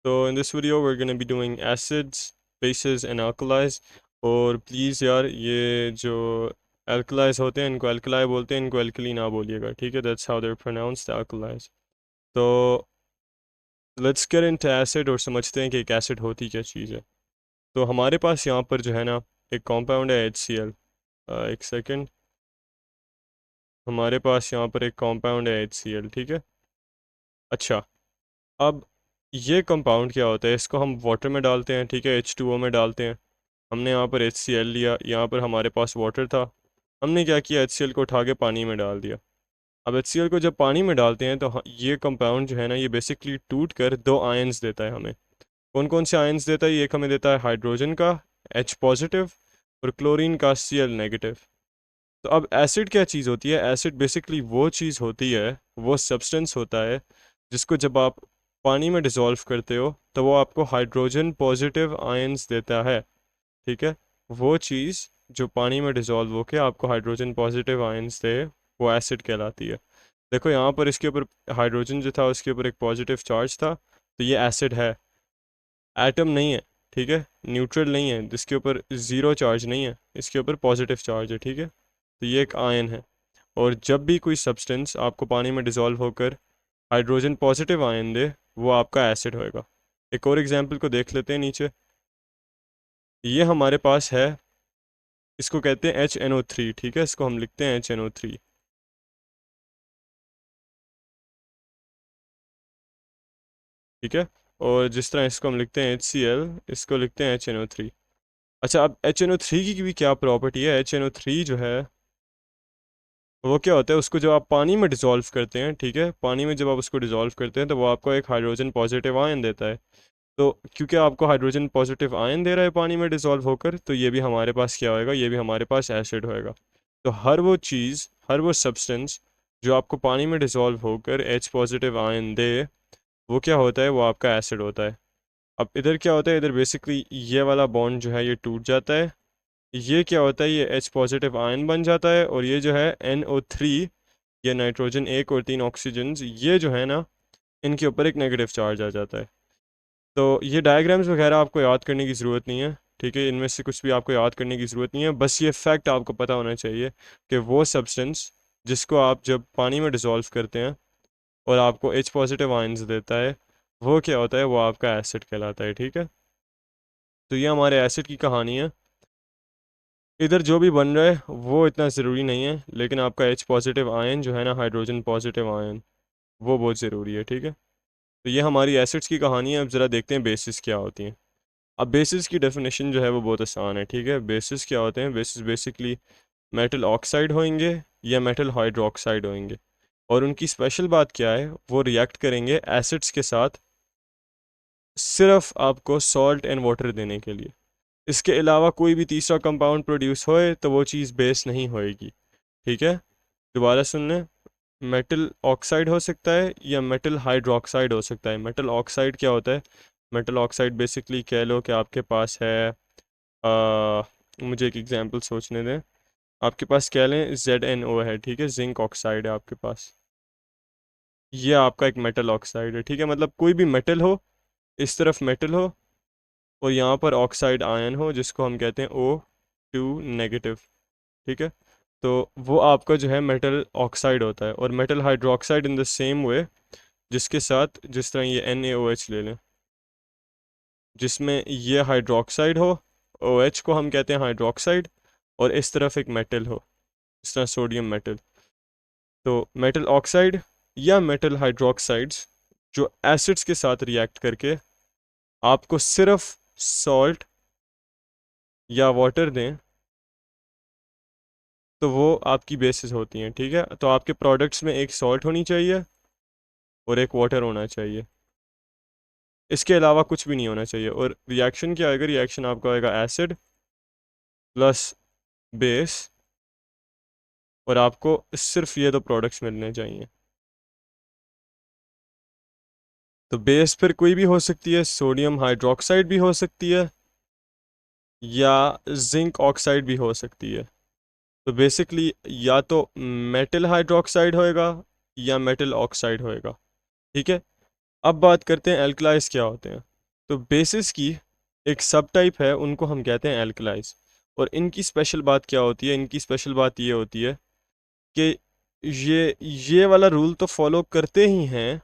So in this video we're going to be doing acids, bases and alkalis. और please यार ये जो alkalis होते हैं इनको alkali बोलते हैं, इनको alkali ना बोलिएगा, ठीक है? That's how they're pronounced, alkalis. तो let's get into acid और समझते हैं कि एक acid होती क्या चीज़ है। तो हमारे पास यहाँ पर जो है ना एक compound है HCl। एक सेकेंड, हमारे पास यहाँ पर एक compound है HCl, ठीक है? अच्छा, अब ये कंपाउंड क्या होता है, इसको हम वाटर में डालते हैं, ठीक है, H2O में डालते हैं। हमने यहाँ पर HCl लिया, यहाँ पर हमारे पास वाटर था, हमने क्या किया, HCl को उठा के पानी में डाल दिया। अब HCl को जब पानी में डालते हैं तो ये कंपाउंड जो है ना ये बेसिकली टूट कर दो आयंस देता है हमें। कौन कौन से आयंस देता है? ये हमें देता है हाइड्रोजन का H पॉजिटिव और क्लोरीन का Cl नेगेटिव। तो अब एसिड क्या चीज़ होती है? एसिड बेसिकली वो चीज़ होती है, वो सब्सटेंस होता है जिसको जब आप पानी में डिज़ोल्व करते हो तो वो आपको हाइड्रोजन पॉजिटिव आयंस देता है, ठीक है? वो चीज़ जो पानी में डिज़ोल्व होकर आपको हाइड्रोजन पॉजिटिव आयंस दे वो एसिड कहलाती है। देखो यहाँ पर इसके ऊपर हाइड्रोजन जो था उसके ऊपर एक पॉजिटिव चार्ज था, तो ये एसिड है, एटम नहीं है, ठीक है, न्यूट्रल नहीं है, जिसके ऊपर ज़ीरो चार्ज नहीं है, इसके ऊपर पॉजिटिव चार्ज है, ठीक है? तो ये एक आयन है। और जब भी कोई सब्सटेंस आपको पानी में डिज़ोल्व होकर हाइड्रोजन पॉजिटिव आयन दे वो आपका एसिड होएगा। एक और एग्जांपल को देख लेते हैं नीचे। ये हमारे पास है, इसको कहते हैं HNO3, ठीक है, इसको हम लिखते हैं HNO3, ठीक है? और जिस तरह इसको हम लिखते हैं HCl, इसको लिखते हैं HNO3। अच्छा, अब HNO3 की भी क्या प्रॉपर्टी है? HNO3 जो है वो क्या होता है, उसको जब आप पानी में डिज़ोल्व करते हैं, ठीक है, पानी में जब आप उसको डिज़ोल्व करते हैं तो वो आपको एक हाइड्रोजन पॉजिटिव आयन देता है। तो क्योंकि आपको हाइड्रोजन पॉजिटिव आयन दे रहा है पानी में डिज़ोल्व होकर, तो ये भी हमारे पास क्या होएगा, ये भी हमारे पास एसिड होएगा। तो हर वो चीज़, हर वो सब्सटेंस जो आपको पानी में डिज़ोल्व होकर H पॉजिटिव आयन दे वो क्या होता है, वो आपका एसिड होता है। अब इधर क्या होता है, इधर बेसिकली ये वाला बॉन्ड जो है ये टूट जाता है, ये क्या होता है, ये H पॉजिटिव आयन बन जाता है, और ये जो है NO3, ये नाइट्रोजन एक और तीन ऑक्सीजन, ये जो है ना इनके ऊपर एक नेगेटिव चार्ज आ जाता है। तो ये डायग्राम्स वगैरह आपको याद करने की ज़रूरत नहीं है, ठीक है, इनमें से कुछ भी आपको याद करने की ज़रूरत नहीं है, बस ये फैक्ट आपको पता होना चाहिए कि वो सब्सटेंस जिसको आप जब पानी में डिज़ोल्व करते हैं और आपको H पॉजिटिव आयंस देता है वो क्या होता है, वो आपका एसिड कहलाता है, ठीक है? तो ये हमारे एसिड की कहानी है। इधर जो भी बन रहा है वो इतना ज़रूरी नहीं है, लेकिन आपका H पॉजिटिव आयन जो है ना, हाइड्रोजन पॉजिटिव आयन, वो बहुत ज़रूरी है, ठीक है? तो ये हमारी एसिड्स की कहानी है। अब ज़रा देखते हैं बेसिस क्या होती हैं। अब बेसिस की डेफिनेशन जो है वो बहुत आसान है, ठीक है? बेसिस क्या होते हैं? बेसिस बेसिकली मेटल ऑक्साइड होंगे या मेटल हाइड्रोक्साइड होंगे, और उनकी स्पेशल बात क्या है, वो रिएक्ट करेंगे एसिड्स के साथ सिर्फ आपको सॉल्ट एंड वाटर देने के लिए। इसके अलावा कोई भी तीसरा कंपाउंड प्रोड्यूस होए तो वो चीज़ बेस नहीं होएगी, ठीक है? दोबारा सुन लें, मेटल ऑक्साइड हो सकता है या मेटल हाइड्रोक्साइड हो सकता है। मेटल ऑक्साइड क्या होता है? मेटल ऑक्साइड बेसिकली कह लो कि आपके पास है, मुझे एक एग्जांपल सोचने दें, आपके पास कह लें ZnO है, ठीक है, जिंक ऑक्साइड है आपके पास, ये आपका एक मेटल ऑक्साइड है, ठीक है? मतलब कोई भी मेटल हो, इस तरफ मेटल हो और यहाँ पर ऑक्साइड आयन हो जिसको हम कहते हैं O2 नेगेटिव, ठीक है? तो वो आपका जो है मेटल ऑक्साइड होता है। और metal hydroxide in the same way, जिसके साथ जिस तरह ये NaOH ले लें, जिसमें ये हाइड्रोक्साइड हो, OH को हम कहते हैं हाइड्रोक्साइड, और इस तरफ एक मेटल हो, इस तरह सोडियम मेटल। तो मेटल ऑक्साइड या मेटल हाइड्रोक्साइड्स जो एसिड्स के साथ रिएक्ट करके आपको सिर्फ सॉल्ट या वाटर दें तो वो आपकी बेसिस होती हैं, ठीक है? तो आपके प्रोडक्ट्स में एक सॉल्ट होनी चाहिए और एक वाटर होना चाहिए, इसके अलावा कुछ भी नहीं होना चाहिए। और रिएक्शन क्या आएगा? रिएक्शन आपका आएगा एसिड प्लस बेस, और आपको सिर्फ ये दो प्रोडक्ट्स मिलने चाहिए। तो बेस फिर कोई भी हो सकती है, सोडियम हाइड्रोक्साइड भी हो सकती है या जिंक ऑक्साइड भी हो सकती है। तो बेसिकली या तो मेटल हाइड्रोक्साइड होएगा या मेटल ऑक्साइड होएगा, ठीक है? अब बात करते हैं एल्कलाइज क्या होते हैं। तो बेसिस की एक सब टाइप है, उनको हम कहते हैं एल्कलाइज। और इनकी स्पेशल बात क्या होती है? इनकी स्पेशल बात ये होती है कि ये वाला रूल तो फॉलो करते ही हैं,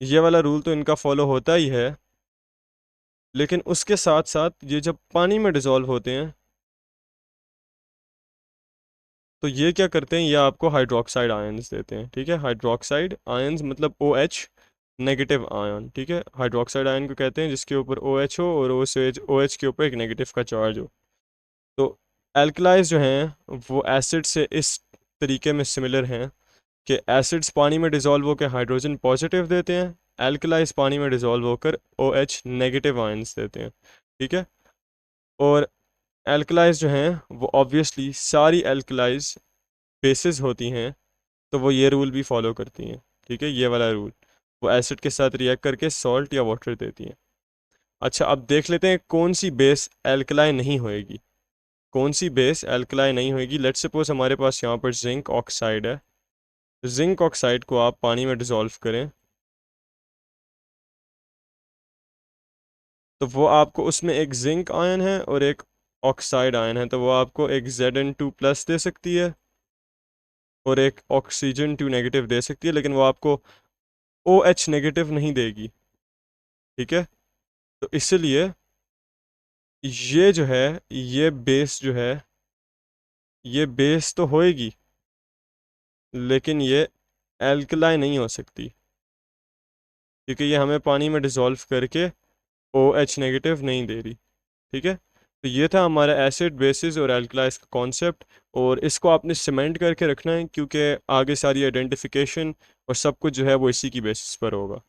ये वाला रूल तो इनका फॉलो होता ही है, लेकिन उसके साथ साथ ये जब पानी में डिज़ोल्व होते हैं तो ये क्या करते हैं, ये आपको हाइड्रोक्साइड आयंस देते हैं। ठीक है, हाइड्रोक्साइड आयंस मतलब ओ एच नेगेटिव आयन। ठीक है, हाइड्रोक्साइड आयन को कहते हैं जिसके ऊपर ओ एच हो और ओ एच के ऊपर एक नेगेटिव का चार्ज हो। तो एल्कलाइज जो हैं वो एसिड से इस तरीके में सिमिलर हैं कि एसिड्स पानी में डिज़ोल्व होकर हाइड्रोजन पॉजिटिव देते हैं, एल्कलाइज पानी में डिज़ोल्व होकर ओ एच नेगेटिव आयंस देते हैं। ठीक है, और एल्कलाइज जो हैं वो ऑब्वियसली सारी एल्कलाइज बेसिस होती हैं, तो वो ये रूल भी फॉलो करती हैं। ठीक है, ये वाला रूल, वो एसिड के साथ रिएक्ट करके सॉल्ट या वाटर देती हैं। अच्छा, अब देख लेते हैं कौन सी बेस एल्कलाई नहीं होएगी। कौन सी बेस एल्कलाई नहीं होएगी? लेट्स सपोज हमारे पास यहाँ पर जिंक ऑक्साइड है। जिंक ऑक्साइड को आप पानी में डिज़ोल्व करें तो वो आपको, उसमें एक जिंक आयन है और एक ऑक्साइड आयन है, तो वो आपको एक Zn2+ दे सकती है और एक ऑक्सीजन 2 नेगेटिव दे सकती है, लेकिन वो आपको OH नेगेटिव नहीं देगी। ठीक है, तो इसलिए ये जो है, ये बेस जो है, ये बेस तो होएगी लेकिन ये एल्कलाई नहीं हो सकती, क्योंकि ये हमें पानी में डिज़ोल्व करके OH नेगेटिव नहीं दे रही। ठीक है, तो ये था हमारा एसिड बेसिस और एल्कलाइज का कॉन्सेप्ट, और इसको आपने सीमेंट करके रखना है क्योंकि आगे सारी आइडेंटिफिकेशन और सब कुछ जो है वो इसी की बेसिस पर होगा।